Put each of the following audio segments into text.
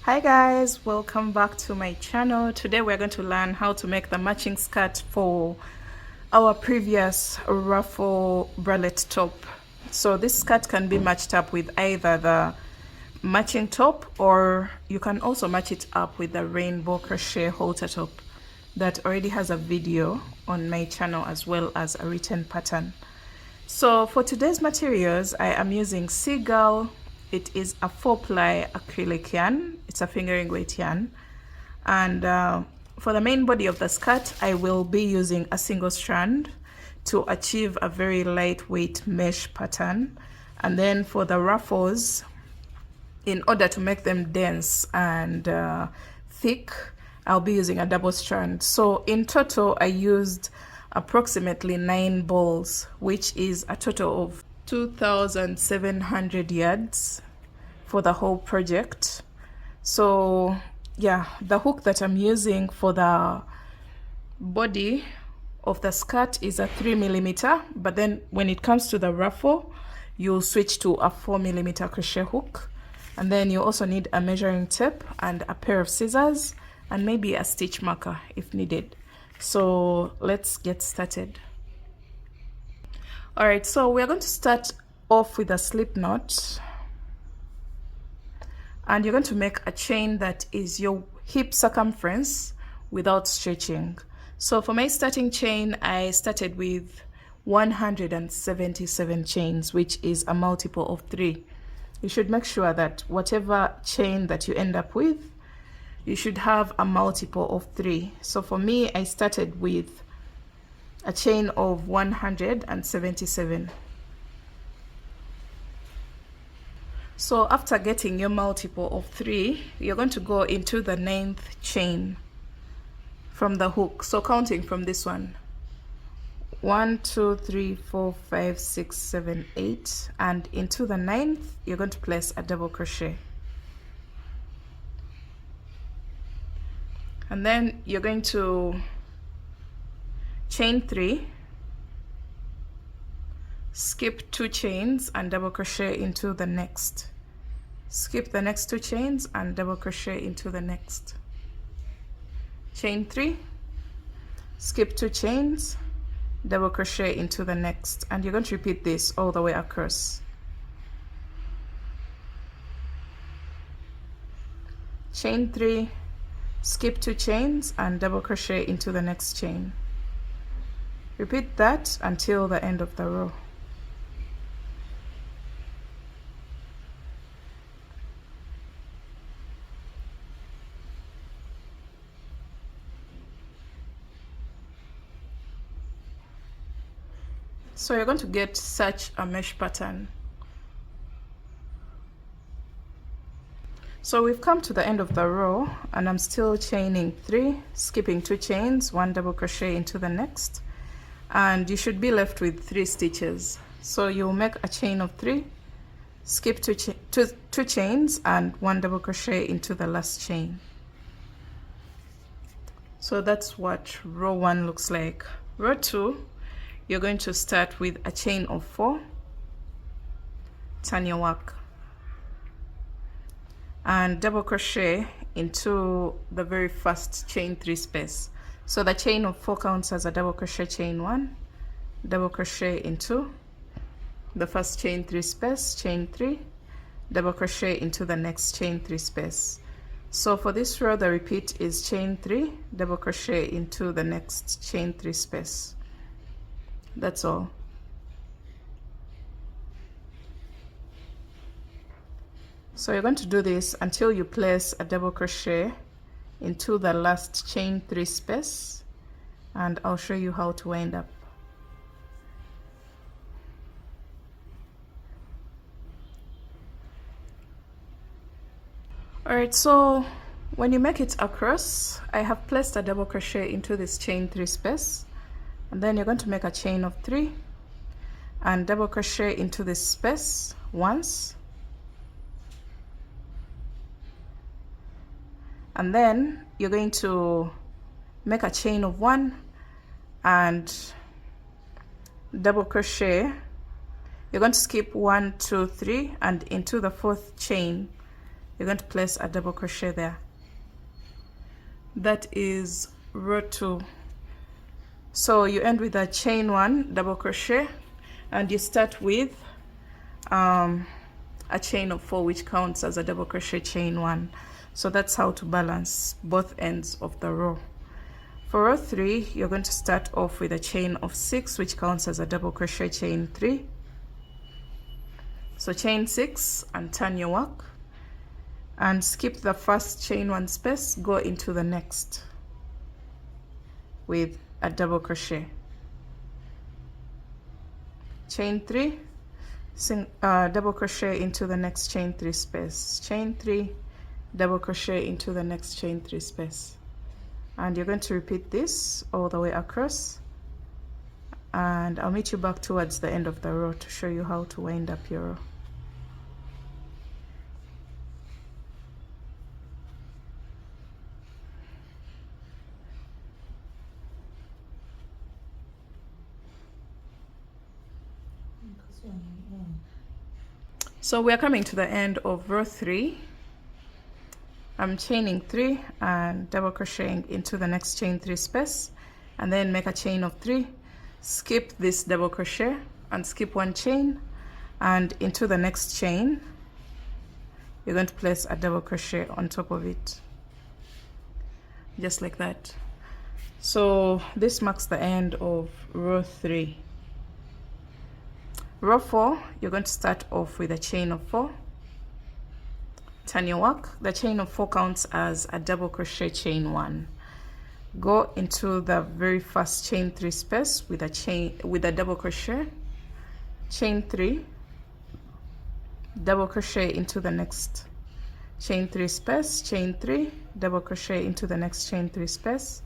Hi guys, welcome back to my channel. Today we're going to learn how to make the matching skirt for our previous ruffle bralette top. So this skirt can be matched up with either the matching top, or you can also match it up with the Rainbow Crochet halter top that already has a video on my channel as well as a written pattern. So for today's materials, I am using Seagull. It is a 4-ply acrylic yarn. It's a fingering weight yarn. And for the main body of the skirt, I will be using a single strand to achieve a very lightweight mesh pattern. And then for the ruffles, in order to make them dense and thick, I'll be using a double strand. So in total, I used approximately 9 balls, which is a total of 2,700 yards for the whole project. So yeah, the hook that I'm using for the body of the skirt is a 3mm, but then when it comes to the ruffle, you'll switch to a 4mm crochet hook. And then you also need a measuring tape and a pair of scissors and maybe a stitch marker if needed. So let's get started. All right, so we're going to start off with a slip knot, and you're going to make a chain that is your hip circumference without stretching. So for my starting chain, I started with 177 chains, which is a multiple of 3. You should make sure that whatever chain that you end up with, you should have a multiple of 3. So for me, I started with a chain of 177. So after getting your multiple of 3, you're going to go into the 9th chain from the hook. So counting from this one, 1 2 3 4 5 6 7 8, and into the 9th you're going to place a double crochet, and then you're going to chain 3, skip 2 chains and double crochet into the next, skip the next 2 chains and double crochet into the next, chain 3, skip 2 chains, double crochet into the next, and you're going to repeat this all the way across. Chain 3, skip 2 chains and double crochet into the next chain. Repeat that until the end of the row. So you're going to get such a mesh pattern. So we've come to the end of the row, and I'm still chaining 3, skipping 2 chains, 1 double crochet into the next, and you should be left with 3 stitches. So you'll make a chain of 3, skip 2 chains and 1 double crochet into the last chain. So that's what row 1 looks like. Row 2, you're going to start with a chain of 4, turn your work, and double crochet into the very first chain 3 space. So the chain of 4 counts as a double crochet chain 1, double crochet into the first chain 3 space, chain 3, double crochet into the next chain 3 space. So for this row, the repeat is chain 3, double crochet into the next chain 3 space. That's all. So you're going to do this until you place a double crochet into the last chain 3 space, and I'll show you how to wind up. Alright, so when you make it across, I have placed a double crochet into this chain 3 space, and then you're going to make a chain of 3 and double crochet into this space once, and then you're going to make a chain of 1 and double crochet. You're going to skip 1 2 3, and into the 4th chain you're going to place a double crochet there. That is row 2. So you end with a chain 1 double crochet, and you start with a chain of 4, which counts as a double crochet chain 1. So that's how to balance both ends of the row. For row 3, you're going to start off with a chain of 6, which counts as a double crochet chain 3. So chain 6 and turn your work, and skip the first chain 1 space, go into the next with a double crochet, chain 3, double crochet into the next chain 3 space, chain 3, double crochet into the next chain 3 space, and you're going to repeat this all the way across. And I'll meet you back towards the end of the row to show you how to wind up your row. So we are coming to the end of row 3. I'm chaining 3 and double crocheting into the next chain 3 space, and then make a chain of 3, skip this double crochet and skip 1 chain, and into the next chain you're going to place a double crochet on top of it, just like that. So this marks the end of row 3. Row 4, you're going to start off with a chain of 4, turn your work. The chain of 4 counts as a double crochet chain 1. Go into the very first chain 3 space with a double crochet, chain 3, double crochet into the next chain 3 space, chain 3, double crochet into the next chain 3 space,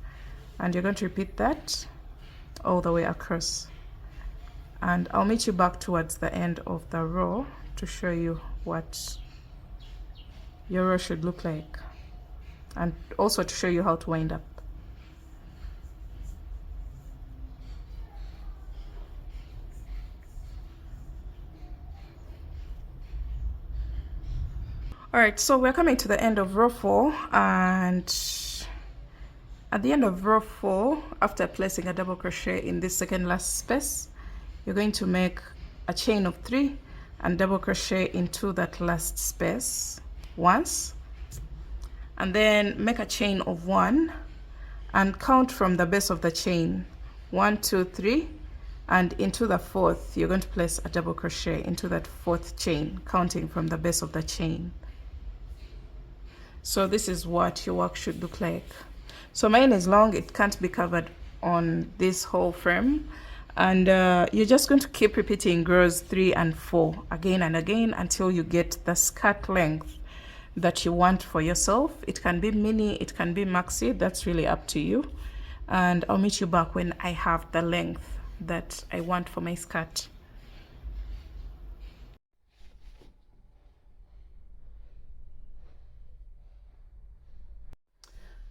and you're going to repeat that all the way across. And I'll meet you back towards the end of the row to show you what your row should look like, and also to show you how to wind up. Alright, so we're coming to the end of row 4, and at the end of row 4, after placing a double crochet in this second last space, you're going to make a chain of 3 and double crochet into that last space once, and then make a chain of 1 and count from the base of the chain 1, 2, 3, and into the 4th you're going to place a double crochet into that 4th chain, counting from the base of the chain. So this is what your work should look like. So mine is long, it can't be covered on this whole frame, and you're just going to keep repeating rows 3 and 4 again and again until you get the skirt length that you want for yourself. It can be mini, it can be maxi, that's really up to you. And I'll meet you back when I have the length that I want for my skirt.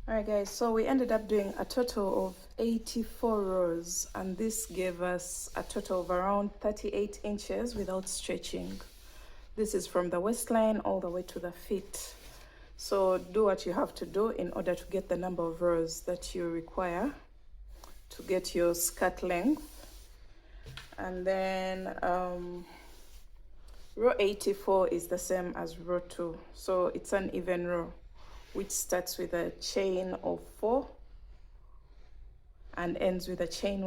Alright guys, so we ended up doing a total of 84 rows, and this gave us a total of around 38 inches without stretching. This is from the waistline all the way to the feet. So do what you have to do in order to get the number of rows that you require to get your skirt length. And then row 84 is the same as row 2, so it's an even row, which starts with a chain of 4 and ends with a chain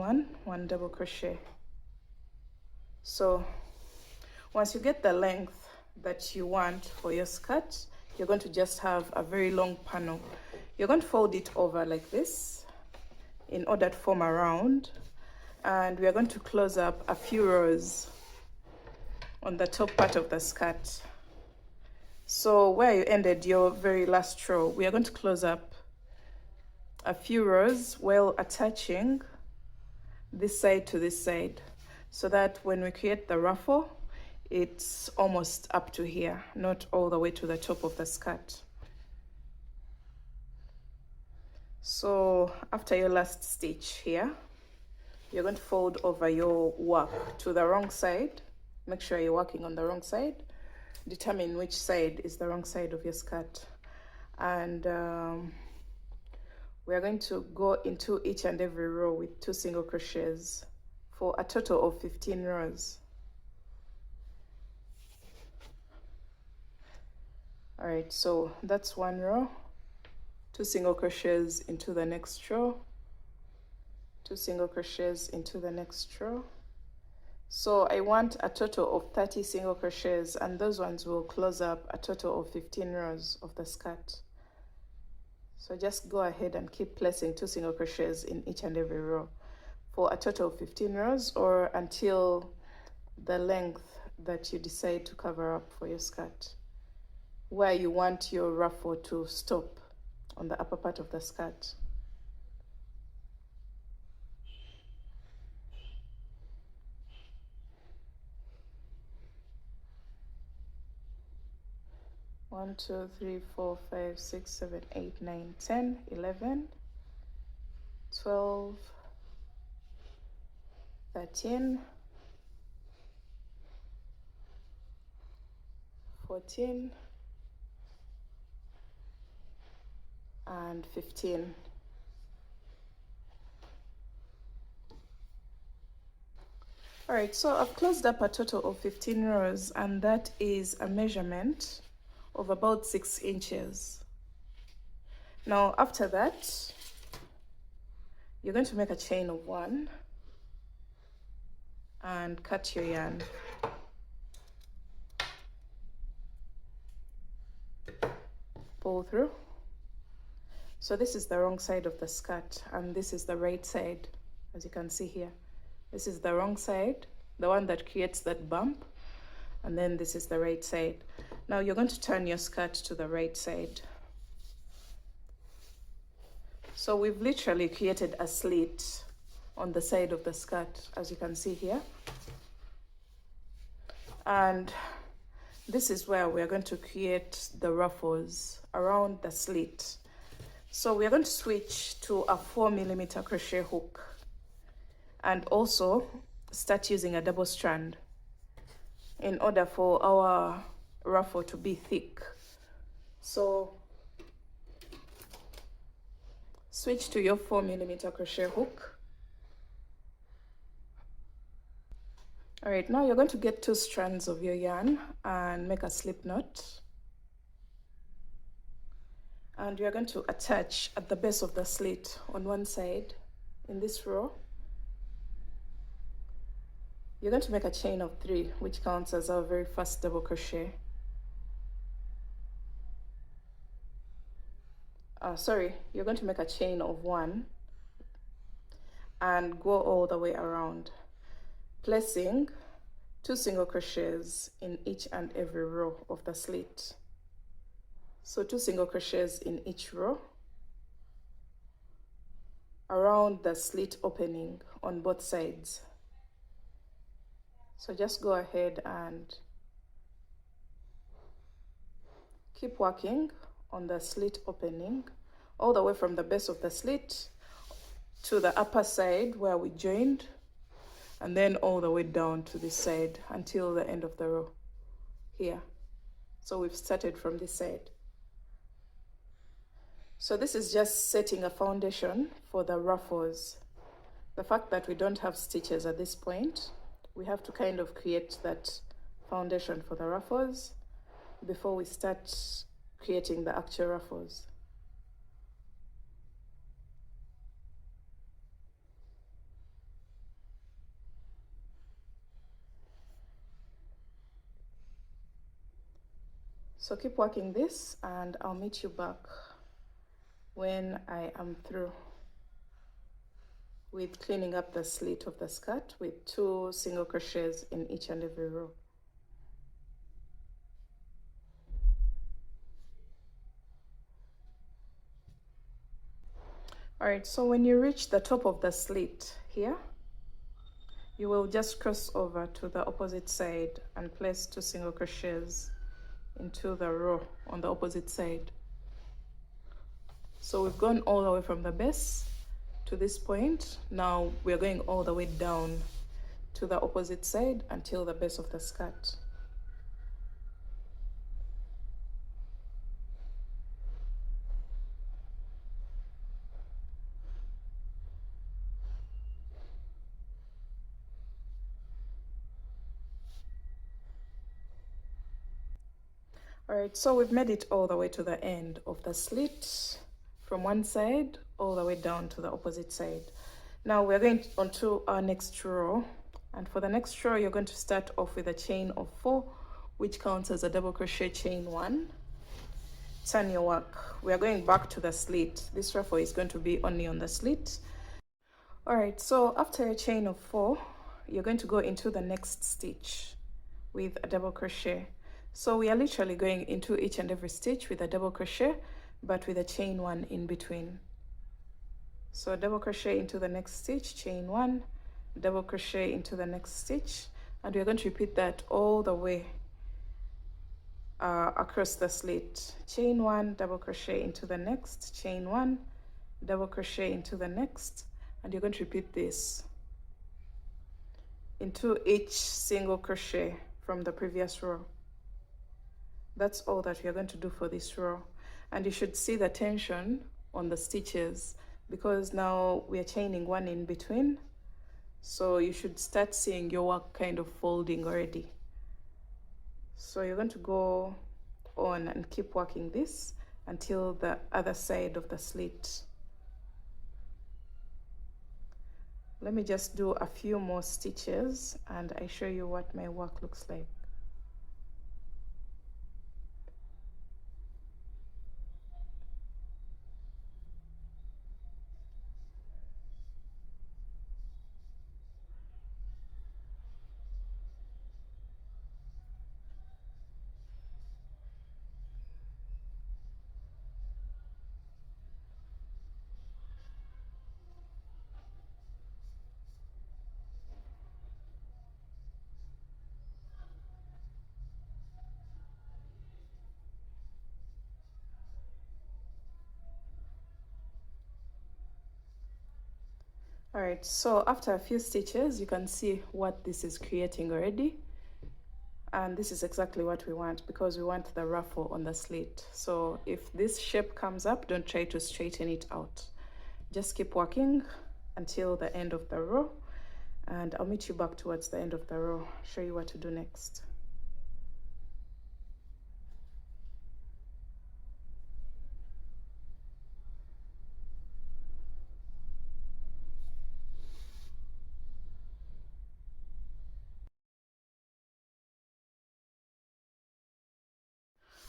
1 double crochet. So once you get the length that you want for your skirt, you're going to just have a very long panel. You're going to fold it over like this in order to form a round, and we are going to close up a few rows on the top part of the skirt. So where you ended your very last row, we are going to close up a few rows while attaching this side to this side, so that when we create the ruffle, it's almost up to here, not all the way to the top of the skirt. So after your last stitch here, you're going to fold over your work to the wrong side. Make sure you're working on the wrong side. determine which side is the wrong side of your skirt. And we're going to go into each and every row with 2 single crochets for a total of 15 rows. All right, so that's 1 row, 2 single crochets into the next row, 2 single crochets into the next row. So I want a total of 30 single crochets, and those ones will close up a total of 15 rows of the skirt. So just go ahead and keep placing 2 single crochets in each and every row for a total of 15 rows, or until the length that you decide to cover up for your skirt, where you want your ruffle to stop on the upper part of the skirt. One, 2, 3, 4, 5, 6, 7, 8, 9, 10, 11, 12, 13, 14, and 15. All right, so I've closed up a total of 15 rows, and that is a measurement of about 6 inches. Now after that, you're going to make a chain of 1 and cut your yarn. Pull through. So this is the wrong side of the skirt, and this is the right side. As you can see here, this is the wrong side, the one that creates that bump, and then this is the right side. Now you're going to turn your skirt to the right side. So we've literally created a slit on the side of the skirt, as you can see here. And this is where we're going to create the ruffles around the slit. So we're going to switch to a 4mm crochet hook, and also start using a double strand in order for our ruffle to be thick. So switch to your 4mm crochet hook. All right, now you're going to get 2 strands of your yarn and make a slip knot. And you're going to attach at the base of the slit on one side in this row. You're going to make a chain of 3, which counts as our very first double crochet. You're going to make a chain of 1 and go all the way around, placing 2 single crochets in each and every row of the slit. So 2 single crochets in each row around the slit opening on both sides. So just go ahead and keep working on the slit opening all the way from the base of the slit to the upper side where we joined, and then all the way down to this side until the end of the row here. So we've started from this side. So this is just setting a foundation for the ruffles. The fact that we don't have stitches at this point, we have to kind of create that foundation for the ruffles before we start creating the actual ruffles. So keep working this, and I'll meet you back when I am through with cleaning up the slit of the skirt with 2 single crochets in each and every row. All right, so when you reach the top of the slit here, you will just cross over to the opposite side and place 2 single crochets into the row on the opposite side. So we've gone all the way from the base to this point. Now we're going all the way down to the opposite side until the base of the skirt. All right, so we've made it all the way to the end of the slit, from one side all the way down to the opposite side. Now we're going on to our next row, and for the next row you're going to start off with a chain of 4, which counts as a double crochet chain 1. Turn your work. We are going back to the slit. This ruffle is going to be only on the slit. All right, so after a chain of 4, you're going to go into the next stitch with a double crochet. So we are literally going into each and every stitch with a double crochet, but with a chain 1 in between. So double crochet into the next stitch, chain 1, double crochet into the next stitch, and we're going to repeat that all the way across the slit. Chain 1, double crochet into the next, chain 1, double crochet into the next, and you're going to repeat this into each single crochet from the previous row. That's all that we are going to do for this row, and you should see the tension on the stitches because now we are chaining 1 in between, so you should start seeing your work kind of folding already. So you're going to go on and keep working this until the other side of the slit. Let me just do a few more stitches and I show you what my work looks like. All right, so after a few stitches, you can see what this is creating already. And this is exactly what we want because we want the ruffle on the slit. So if this shape comes up, don't try to straighten it out. Just keep working until the end of the row, and I'll meet you back towards the end of the row, show you what to do next.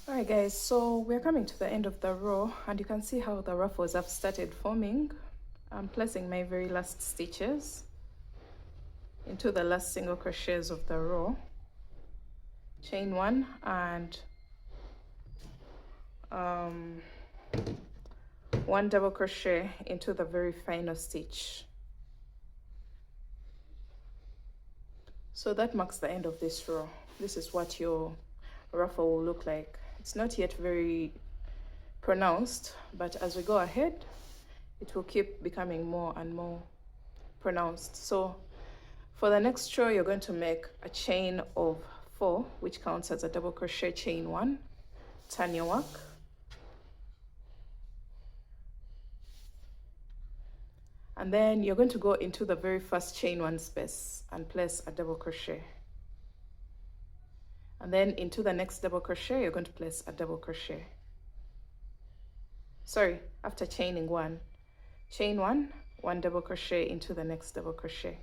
All right guys, so we're coming to the end of the row and you can see how the ruffles have started forming. I'm placing my very last stitches into the last single crochets of the row, chain 1 and 1 double crochet into the very final stitch. So that marks the end of this row. This is what your ruffle will look like. It's not yet very pronounced, but as we go ahead, it will keep becoming more and more pronounced. So for the next row, you're going to make a chain of 4, which counts as a double crochet, chain 1, turn your work, and then you're going to go into the very first chain 1 space and place a double crochet. And then into the next double crochet, you're going to place a double crochet. Sorry, after chaining 1, chain 1, 1 double crochet into the next double crochet.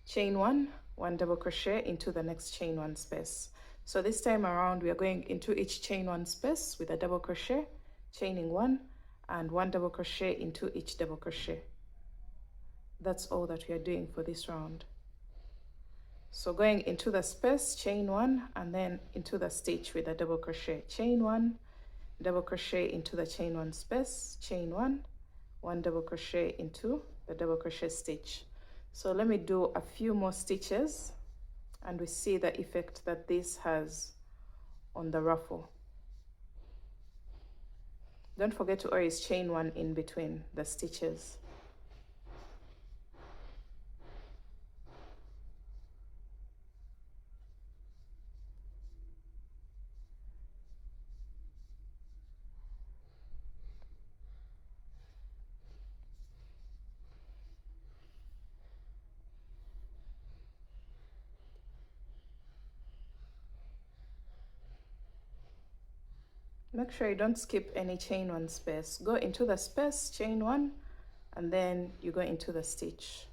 Chain 1, 1 double crochet into the next chain 1 space. So this time around, we are going into each chain 1 space with a double crochet, chaining 1, and 1 double crochet into each double crochet. That's all that we are doing for this round. So going into the space, chain 1, and then into the stitch with a double crochet, chain 1, double crochet into the chain 1 space, chain 1, 1 double crochet into the double crochet stitch. So let me do a few more stitches and we see the effect that this has on the ruffle. Don't forget to always chain 1 in between the stitches. Make sure you don't skip any chain one space. Go into the space, chain one, and then you go into the stitch.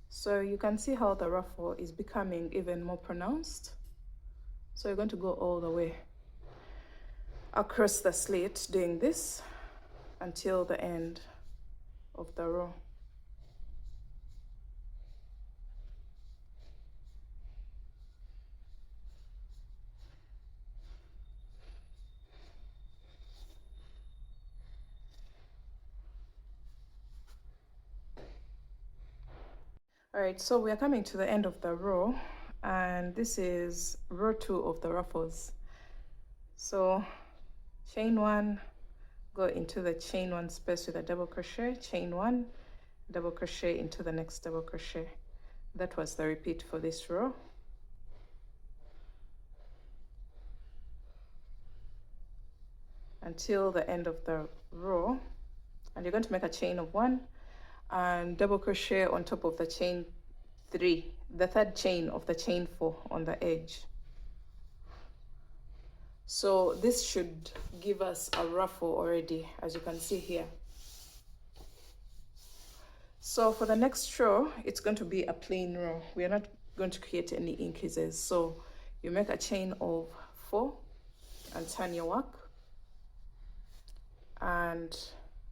So you can see how the ruffle is becoming even more pronounced. So you're going to go all the way across the slit doing this until the end of the row. All right, so we are coming to the end of the row, and this is row 2 of the ruffles. So chain 1, go into the chain 1 space with a double crochet, chain 1, double crochet into the next double crochet. That was the repeat for this row. Until the end of the row, and you're going to make a chain of 1 and double crochet on top of the chain 3, the third chain of the chain 4 on the edge. So this should give us a ruffle already, as you can see here. So for the next row, it's going to be a plain row. We are not going to create any increases. So you make a chain of 4 and turn your work, and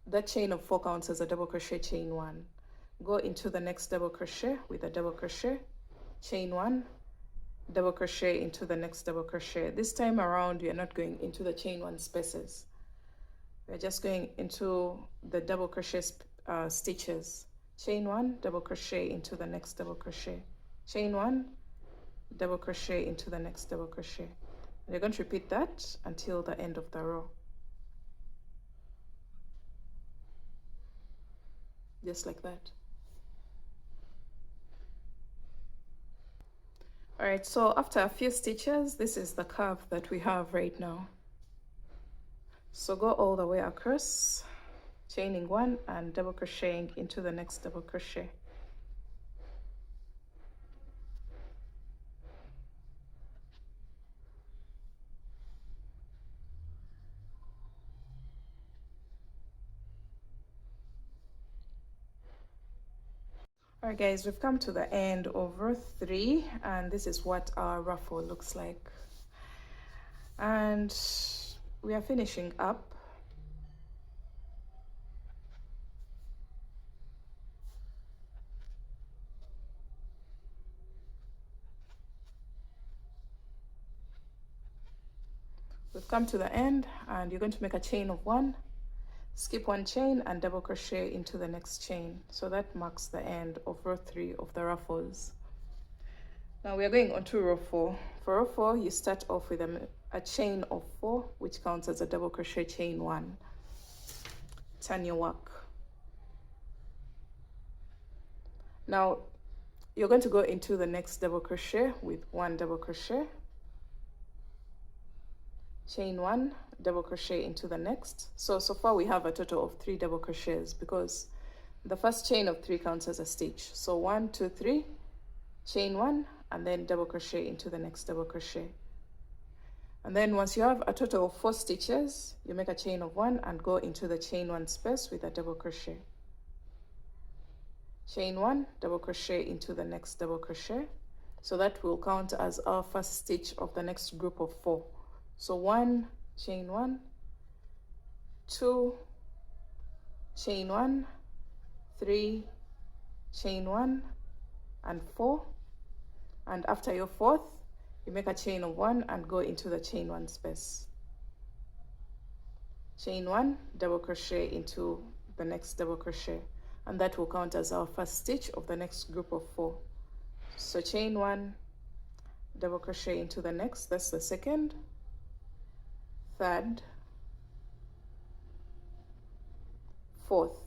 that chain of 4 counts as a double crochet, chain 1. Go into the next double crochet with a double crochet, chain 1, double crochet into the next double crochet. This time around, we are not going into the chain 1 spaces. We're just going into the double crochet stitches. Chain 1, double crochet into the next double crochet. Chain 1, double crochet into the next double crochet. And you're going to repeat that until the end of the row. Just like that. All right, so after a few stitches, this is the curve that we have right now. So go all the way across, chaining 1 and double crocheting into the next double crochet. Alright guys, we've come to the end of row 3, and this is what our ruffle looks like. And we are finishing up. We've come to the end, and you're going to make a chain of 1, skip 1 chain and double crochet into the next chain. So that marks the end of row 3 of the ruffles. Now we are going on to row 4. For row 4, you start off with a chain of 4, which counts as a double crochet, chain 1. Turn your work. Now you're going to go into the next double crochet with 1 double crochet, chain 1, double crochet into the next. So far we have a total of 3 double crochets, because the first chain of 3 counts as a stitch. So 1, 2, 3, chain 1, and then double crochet into the next double crochet. And then once you have a total of 4 stitches, you make a chain of 1 and go into the chain 1 space with a double crochet. Chain 1, double crochet into the next double crochet. So that will count as our first stitch of the next group of 4. So 1, chain 1, 2, chain 1, 3, chain 1, and 4. And after your 4th, you make a chain of 1 and go into the chain 1 space. Chain 1, double crochet into the next double crochet, and that will count as our first stitch of the next group of 4. So chain 1, double crochet into the next, that's the second, third, 4th.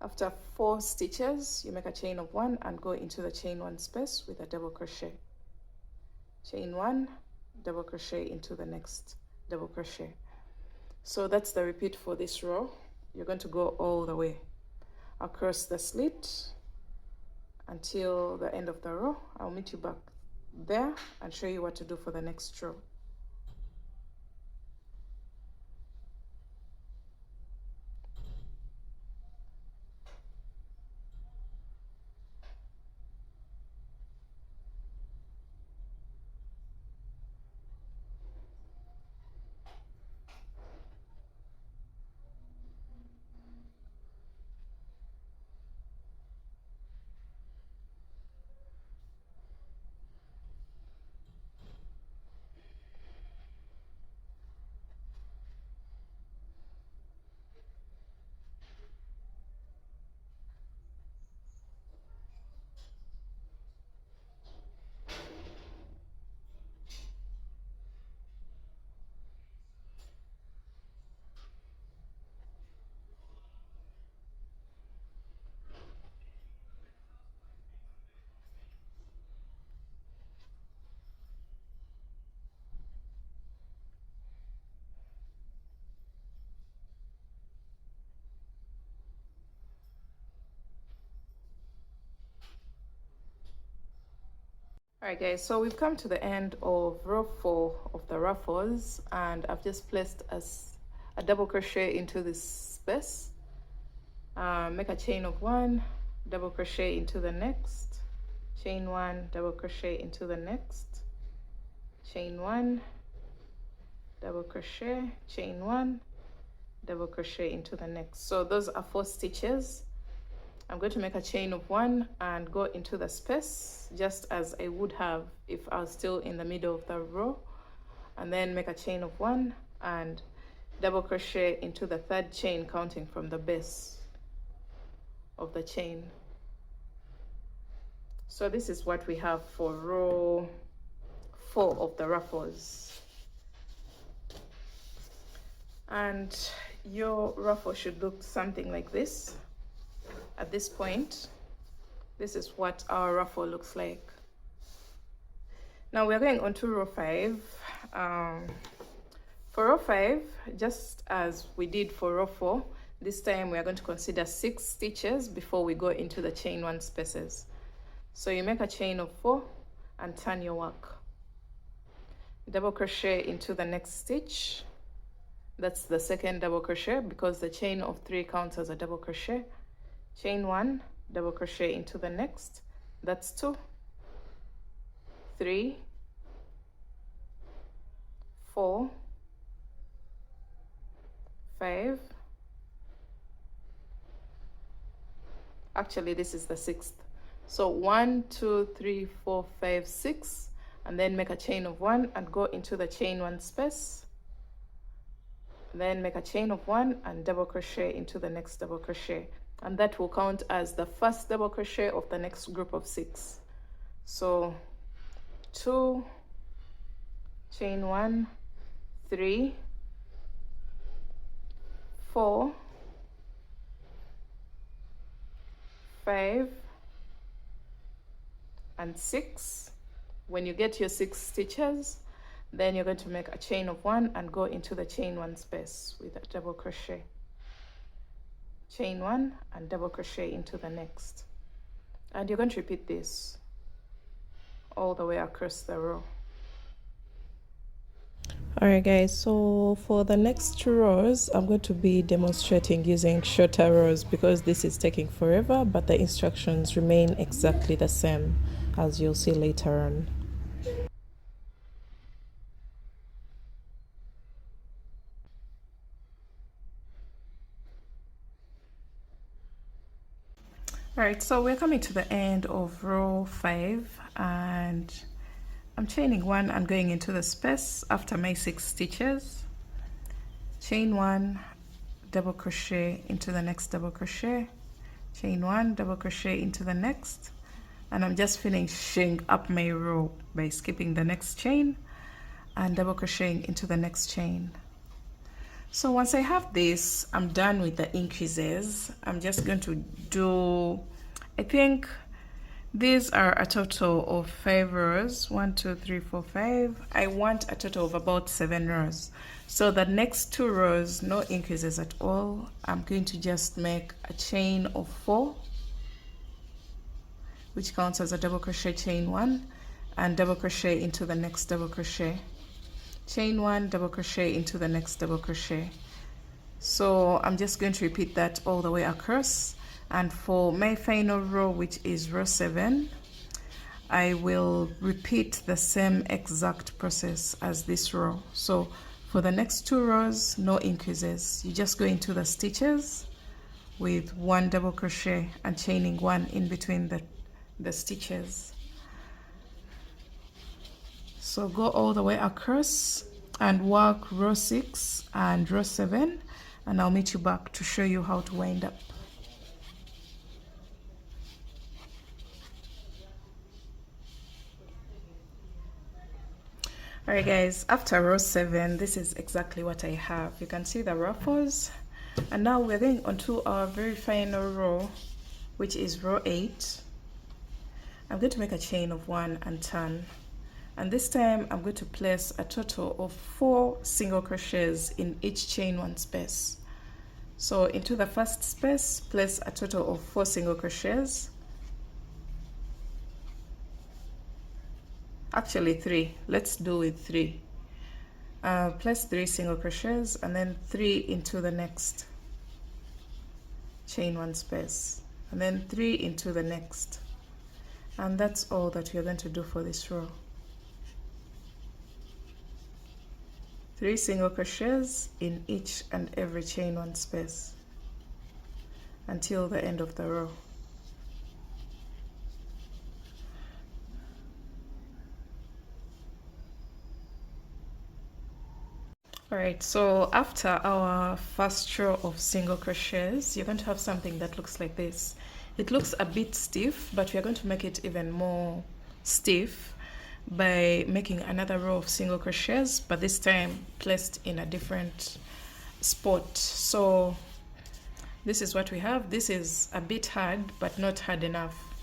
After 4 stitches, you make a chain of 1 and go into the chain 1 space with a double crochet. Chain 1, double crochet into the next double crochet. So that's the repeat for this row. You're going to go all the way across the slit until the end of the row. I'll meet you back there and show you what to do for the next row. Alright guys, so we've come to the end of row 4 of the ruffles, and I've just placed a double crochet into this space. Make a chain of 1, double crochet into the next, chain 1, double crochet into the next, chain 1, double crochet, chain 1, double crochet into the next. So those are 4 stitches. I'm going to make a chain of 1 and go into the space just as I would have if I was still in the middle of the row, and then make a chain of 1 and double crochet into the 3rd chain, counting from the base of the chain. So this is what we have for row 4 of the ruffles, and your ruffle should look something like this. At this point, this is what our ruffle looks like. Now we're going on to row 5. For row 5, just as we did for row 4, this time we are going to consider 6 stitches before we go into the chain 1 spaces. So you make a chain of 4 and turn your work. Double crochet into the next stitch. That's the 2nd double crochet because the chain of 3 counts as a double crochet. Chain 1, double crochet into the next. That's 2, 3, 4, 5. Actually, this is the 6th. So 1, 2, 3, 4, 5, 6, and then make a chain of 1 and go into the chain 1 space. Then make a chain of 1 and double crochet into the next double crochet, and that will count as the 1st double crochet of the next group of 6. So 2, chain 1, 3, 4, 5, and 6. When you get your 6 stitches, then you're going to make a chain of 1 and go into the chain 1 space with a double crochet. Chain 1 and double crochet into the next, and you're going to repeat this all the way across the row. Alright guys, so for the next 2 rows I'm going to be demonstrating using shorter rows because this is taking forever, but the instructions remain exactly the same, as you'll see later on. Alright, so we're coming to the end of row 5, and I'm chaining 1 and going into the space after my 6 stitches. Chain 1, double crochet into the next double crochet, chain 1, double crochet into the next, and I'm just finishing up my row by skipping the next chain and double crocheting into the next chain. So once I have this, I'm done with the increases. I'm just going to do, I think, These are a total of 5 rows. 1 2 3 4 5. I want a total of about 7 rows. So the next 2 rows, no increases at all. I'm going to just make a chain of 4, which counts as a double crochet chain 1, and double crochet into the next double crochet, chain 1, double crochet into the next double crochet. So I'm just going to repeat that all the way across. And for my final row, which is row 7, I will repeat the same exact process as this row. So for the next 2 rows, no increases. You just go into the stitches with 1 double crochet and chaining 1 in between the stitches. So go all the way across and work row 6 and row 7, and I'll meet you back to show you how to wind up. Alright guys, after row 7, this is exactly what I have. You can see the ruffles, and now we're going on to our very final row, which is row 8. I'm going to make a chain of 1 and turn, and this time I'm going to place a total of 4 single crochets in each chain 1 space. So into the first space, place a total of 4 single crochets. Actually 3, let's do with 3. Place 3 single crochets and then 3 into the next chain 1 space, and then 3 into the next, and that's all that we are going to do for this row. 3 single crochets in each and every chain 1 space until the end of the row. Alright, so after our first row of single crochets, you're going to have something that looks like this. It looks a bit stiff, but we are going to make it even more stiff by making another row of single crochets, but this time placed in a different spot. So this is what we have. This is a bit hard, but not hard enough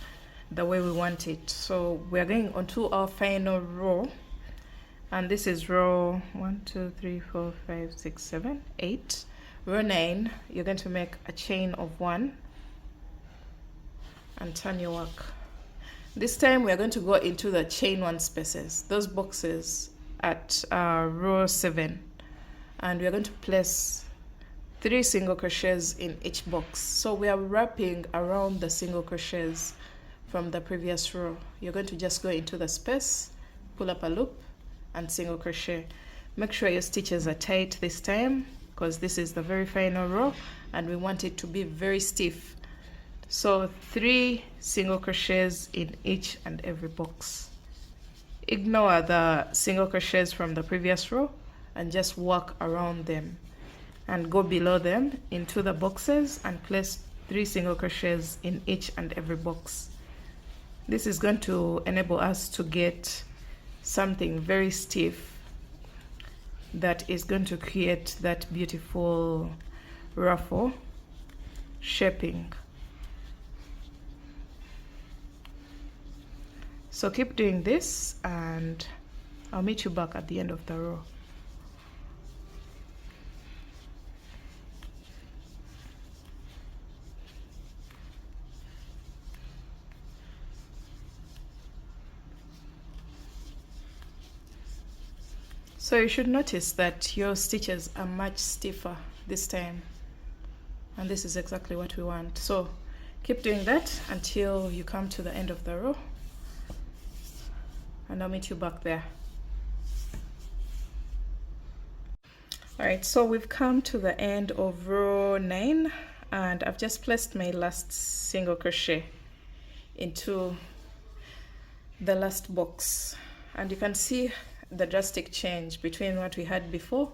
the way we want it. So we are going on to our final row. And this is row 1 2 3 4 5 6 7 8. Row 9, you're going to make a chain of 1 and turn your work. This time we are going to go into the chain 1 spaces, those boxes at row 7, and we are going to place 3 single crochets in each box. So we are wrapping around the single crochets from the previous row. You're going to just go into the space, pull up a loop, and single crochet. Make sure your stitches are tight this time, because this is the very final row and we want it to be very stiff. So 3 single crochets in each and every box. Ignore the single crochets from the previous row and just work around them, and go below them into the boxes and place 3 single crochets in each and every box. This is going to enable us to get something very stiff that is going to create that beautiful ruffle shaping. So keep doing this and I'll meet you back at the end of the row. So you should notice that your stitches are much stiffer this time, and this is exactly what we want. So keep doing that until you come to the end of the row, and I'll meet you back there. Alright, so we've come to the end of row 9, and I've just placed my last single crochet into the last box, and you can see the drastic change between what we had before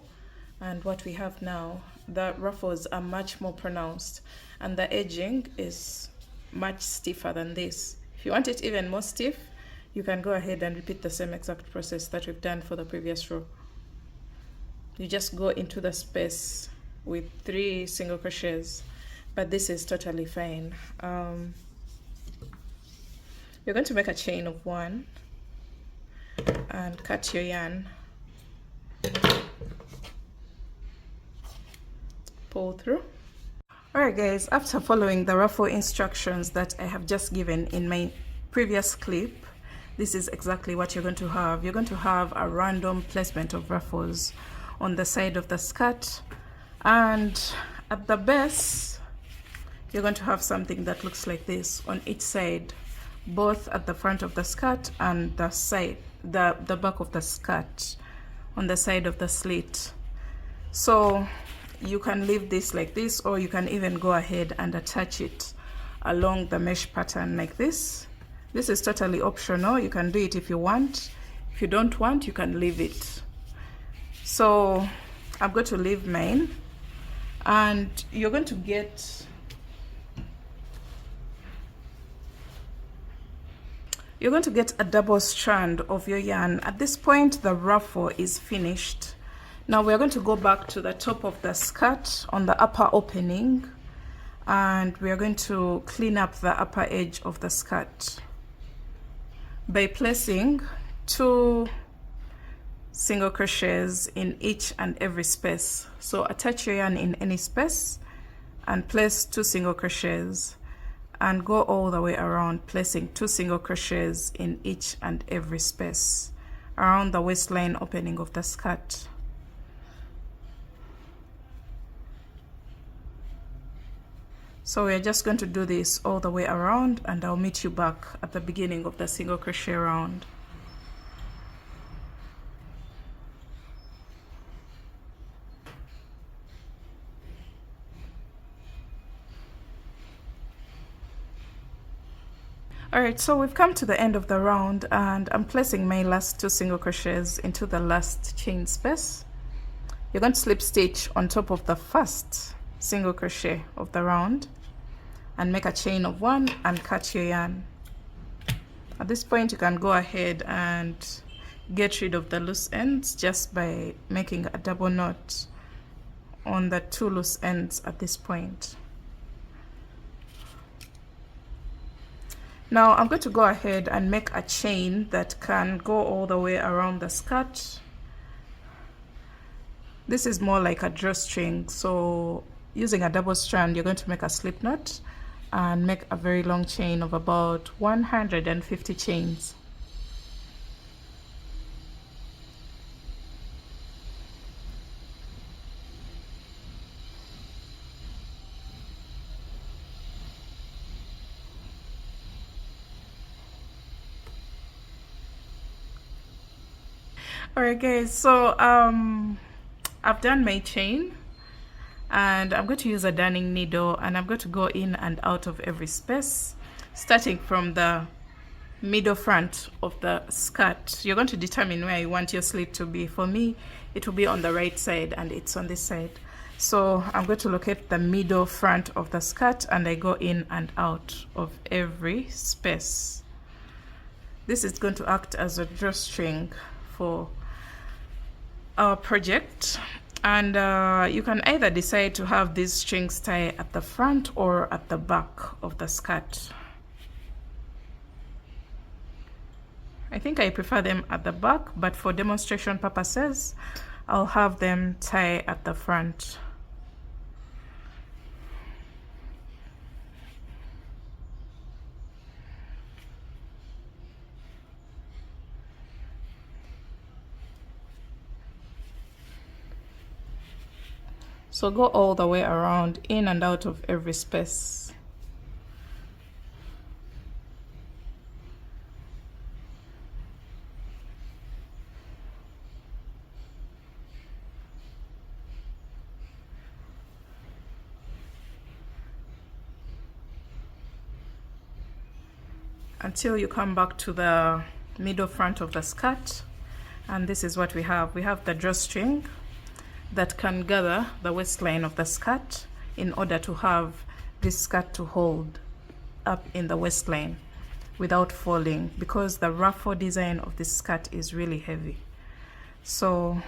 and what we have now. The ruffles are much more pronounced and the edging is much stiffer than this. If you want it even more stiff, you can go ahead and repeat the same exact process that we've done for the previous row. You just go into the space with 3 single crochets, but this is totally fine. You're going to make a chain of 1 and cut your yarn, pull through. Alright guys, after following the ruffle instructions that I have just given in my previous clip, this is exactly what you're going to have. You're going to have a random placement of ruffles on the side of the skirt, and at the base you're going to have something that looks like this on each side, both at the front of the skirt and the side, the back of the skirt on the side of the slit. So you can leave this like this, or you can even go ahead and attach it along the mesh pattern like this. This is totally optional. You can do it if you want. If you don't want, you can leave it. So I'm going to leave mine, and you're going to get a double strand of your yarn. At this point the ruffle is finished. Now we're going to go back to the top of the skirt on the upper opening, and we're going to clean up the upper edge of the skirt by placing 2 single crochets in each and every space. So attach your yarn in any space and place 2 single crochets, and go all the way around, placing 2 single crochets in each and every space around the waistline opening of the skirt. So we're just going to do this all the way around, and I'll meet you back at the beginning of the single crochet round. Alright, so we've come to the end of the round, and I'm placing my last 2 single crochets into the last chain space. You're going to slip stitch on top of the first single crochet of the round and make a chain of 1 and cut your yarn. At this point you can go ahead and get rid of the loose ends just by making a double knot on the 2 loose ends at this point. Now I'm going to go ahead and make a chain that can go all the way around the skirt. This is more like a drawstring, so using a double strand you're going to make a slip knot and make a very long chain of about 150 chains. Alright guys, so I've done my chain, and I'm going to use a darning needle, and I'm going to go in and out of every space, starting from the middle front of the skirt. You're going to determine where you want your slit to be. For me, it will be on the right side, and it's on this side. So I'm going to locate the middle front of the skirt, and I go in and out of every space. This is going to act as a drawstring for our project, and you can either decide to have these strings tie at the front or at the back of the skirt. I think I prefer them at the back, but for demonstration purposes I'll have them tie at the front. So go all the way around, in and out of every space. Until you come back to the middle front of the skirt, and this is what we have. We have the drawstring that can gather the waistline of the skirt in order to have this skirt to hold up in the waistline without falling, because the ruffle design of this skirt is really heavy. So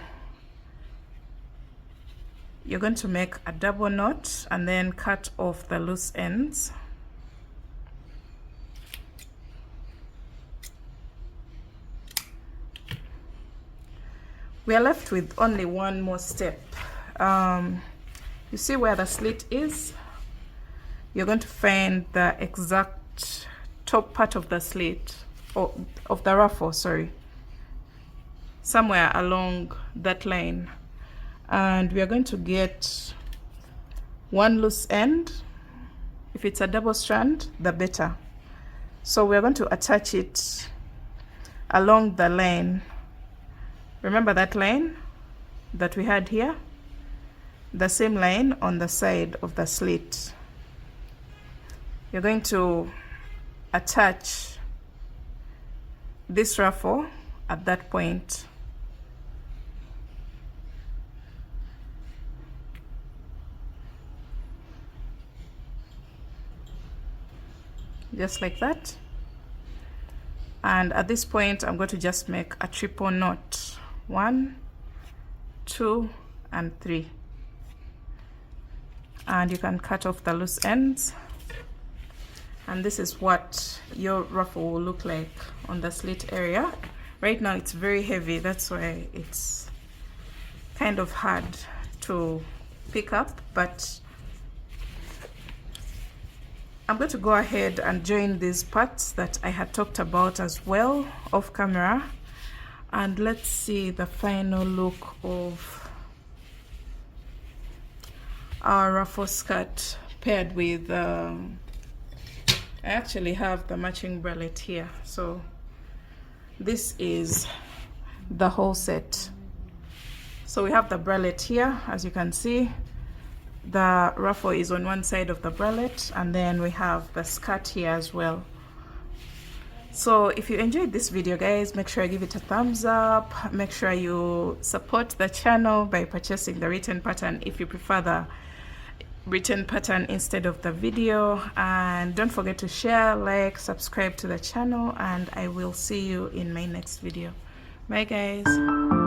you're going to make a double knot and then cut off the loose ends. we are left with only one more step. You see where the slit is? You're going to find the exact top part of the slit, or of the ruffle, sorry, somewhere along that line, and we are going to get one loose end. If it's a double strand, the better. So we're going to attach it along the line. Remember that line that we had here? The same line on the side of the slit. You're going to attach this ruffle at that point. Just like that. And at this point I'm going to just make a triple knot. 1, 2, and 3. And you can cut off the loose ends, and this is what your ruffle will look like on the slit area. Right now it's very heavy, that's why it's kind of hard to pick up, but I'm going to go ahead and join these parts that I had talked about as well off camera, and let's see the final look of our ruffle skirt paired with I actually have the matching bralette here, so this is the whole set. So we have the bralette here, as you can see. The ruffle is on one side of the bralette, and then we have the skirt here as well. So if you enjoyed this video, guys, make sure you give it a thumbs up. Make sure you support the channel by purchasing the written pattern if you prefer the written pattern instead of the video, and don't forget to share, like, subscribe to the channel, and I will see you in my next video. Bye guys.